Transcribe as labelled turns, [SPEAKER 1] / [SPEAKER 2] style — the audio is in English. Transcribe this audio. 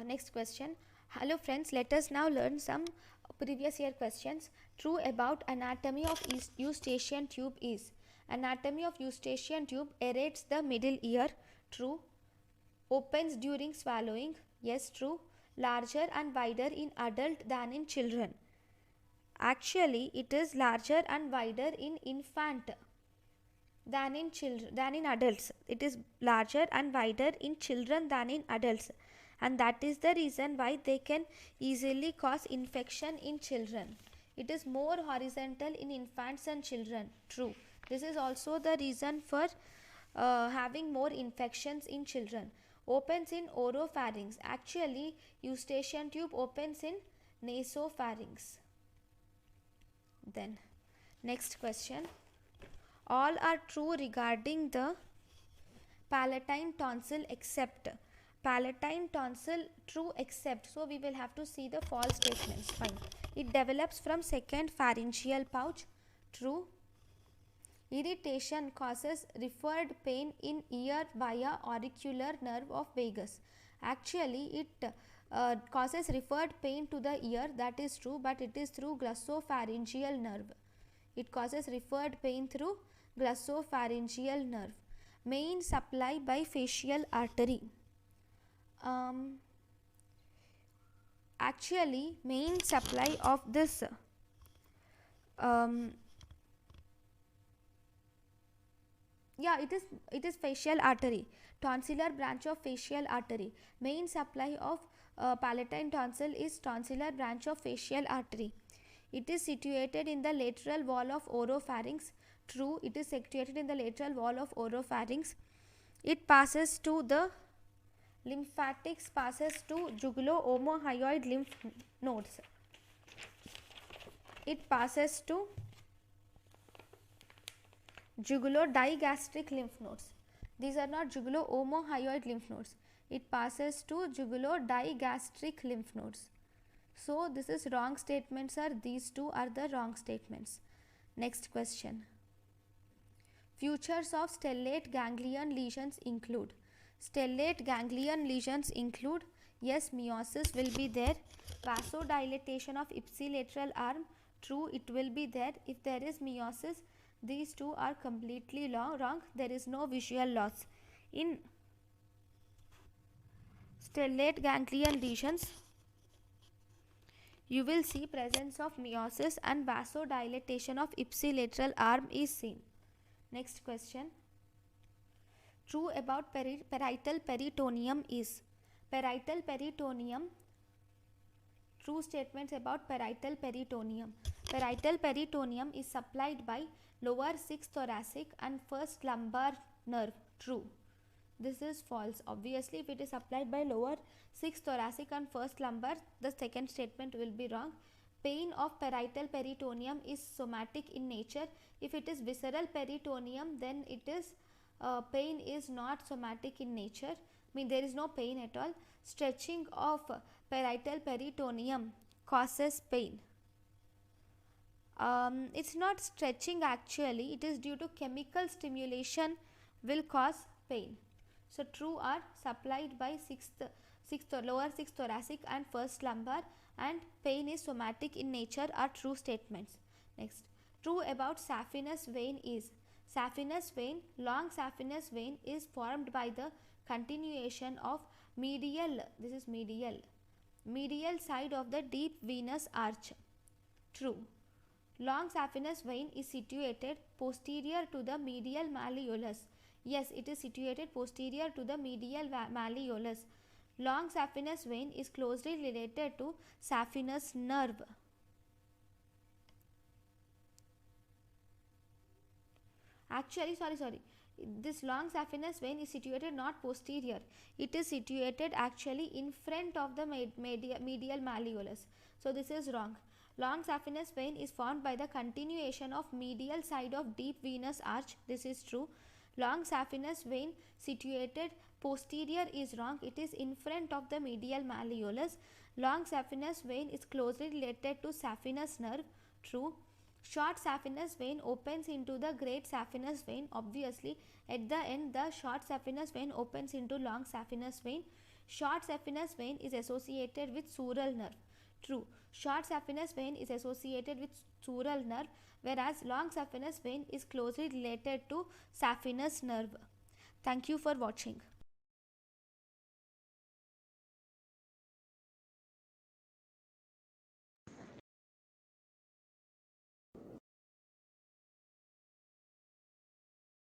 [SPEAKER 1] Next question. Hello friends, let us now learn some previous year questions. True about anatomy of eustachian tube is. Anatomy of eustachian tube aerates the middle ear. True. Opens during swallowing. Yes, true. Larger and wider in adult than in children. Actually, it is larger and wider in infant than in children than in adults. It is larger and wider in children than in adults, and that is the reason why they can easily cause infection in children. It is more horizontal in infants and children. True. This is also the reason for having more infections in children. Opens in oropharynx. Actually, eustachian tube opens in nasopharynx. Then next question. All are true regarding the palatine tonsil except. Palatine tonsil true except. So we will have to see the false statements. Fine. It develops from second pharyngeal pouch. True. Irritation causes referred pain in ear via auricular nerve of vagus. Actually, it causes referred pain to the ear. That is true, but it is through glossopharyngeal nerve. It causes referred pain through glossopharyngeal nerve. Main supply by facial artery. Actually, main supply of this it is facial artery. Tonsillar branch of facial artery. Main supply of palatine tonsil is tonsillar branch of facial artery. It is situated in the lateral wall of oropharynx. True, it is situated in the lateral wall of oropharynx. It passes to the lymphatics, passes to jugulo-omohyoid lymph nodes. It passes to jugulo-digastric lymph nodes. These are not jugulo-omohyoid lymph nodes. It passes to jugulo-digastric lymph nodes. So this is wrong statements, sir. These two are the wrong statements. Next question. Features of stellate ganglion lesions include. Stellate ganglion lesions include, yes, meiosis will be there. Vasodilatation of ipsilateral arm. True, it will be there. If there is meiosis, these two are completely wrong. There is no visual loss. In stellate ganglion lesions, you will see presence of meiosis and vasodilatation of ipsilateral arm is seen. Next question. True about parietal peritoneum is. Parietal peritoneum. True statements about parietal peritoneum. Parietal peritoneum is supplied by lower 6th thoracic and 1st lumbar nerve. True. This is false. Obviously, if it is supplied by lower 6th thoracic and 1st lumbar, the second statement will be wrong. Pain of parietal peritoneum is somatic in nature. If it is visceral peritoneum, then it is pain is not somatic in nature. I mean, there is no pain at all. Stretching of parietal peritoneum causes pain. It's not stretching actually. It is due to chemical stimulation will cause pain. So true are supplied by lower 6th thoracic and 1st lumbar, and pain is somatic in nature are true statements. Next, true about saphenous vein is. Saphenous vein, long saphenous vein is formed by the continuation of medial, this is medial side of the deep venous arch. True. Long saphenous vein is situated posterior to the medial malleolus. Yes, it is situated posterior to the medial malleolus. Long saphenous vein is closely related to saphenous nerve. Actually, sorry. This long saphenous vein is situated not posterior. It is situated actually in front of the medial malleolus. So this is wrong. Long saphenous vein is formed by the continuation of medial side of deep venous arch. This is true. Long saphenous vein situated posterior is wrong. It is in front of the medial malleolus. Long saphenous vein is closely related to saphenous nerve. True. Short saphenous vein opens into the great saphenous vein. Obviously, at the end, the short saphenous vein opens into long saphenous vein. Short saphenous vein is associated with sural nerve. True. Short saphenous vein is associated with sural nerve, whereas long saphenous vein is closely related to saphenous nerve. Thank you for watching.